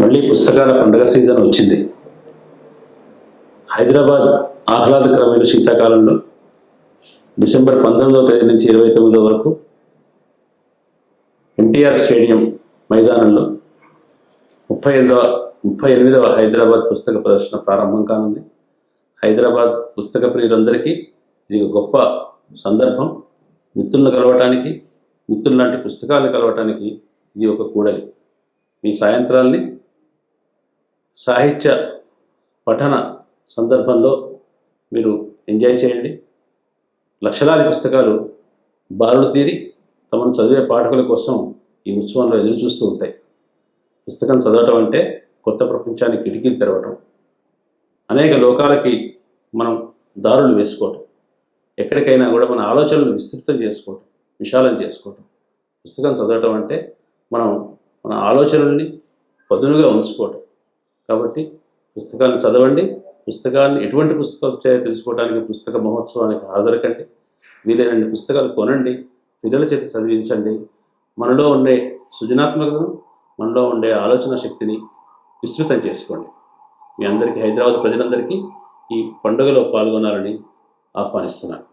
మళ్ళీ పుస్తకాల పండుగ సీజన్ వచ్చింది. హైదరాబాద్ ఆహ్లాదకరమైన శీతాకాలంలో డిసెంబర్ 19వ తేదీ నుంచి 29వ వరకు ఎన్టీఆర్ స్టేడియం మైదానంలో 38వ హైదరాబాద్ పుస్తక ప్రదర్శన ప్రారంభం కానుంది. హైదరాబాద్ పుస్తక ప్రియులందరికీ ఇది ఒక గొప్ప సందర్భం. మిత్రులను కలవటానికి, మిత్రులు లాంటి పుస్తకాలను కలవటానికి ఇది ఒక కూడలి. మీ సాయంత్రాల్ని సాహిత్య పఠన సందర్భంలో మీరు ఎంజాయ్ చేయండి. లక్షలాది పుస్తకాలు బారులు తీరి తమను చదివే పాఠకుల కోసం ఈ ఉత్సవంలో ఎదురు చూస్తూ ఉంటాయి. పుస్తకం చదవటం అంటే కొత్త ప్రపంచానికి కిటికీలు తెరవటం, అనేక లోకాలకి మనం దారులు వేసుకోవటం, ఎక్కడికైనా కూడా మన ఆలోచనలు విస్తృతం చేసుకోవటం, విశాలం చేసుకోవటం. పుస్తకం చదవటం అంటే మనం మన ఆలోచనల్ని పదునుగా ఉంచుకోవటం. కాబట్టి పుస్తకాన్ని చదవండి. పుస్తకాన్ని ఎటువంటి పుస్తకాలు వచ్చాయో తెలుసుకోవడానికి పుస్తక మహోత్సవానికి హాజరకండి. వీలైనన్ని పుస్తకాలు కొనండి, పిల్లల చేత చదివించండి. మనలో ఉండే సృజనాత్మకతను, మనలో ఉండే ఆలోచన శక్తిని విస్తృతం చేసుకోండి. మీ అందరికీ, హైదరాబాద్ ప్రజలందరికీ ఈ పండుగలో పాల్గొనాలని ఆహ్వానిస్తున్నాను.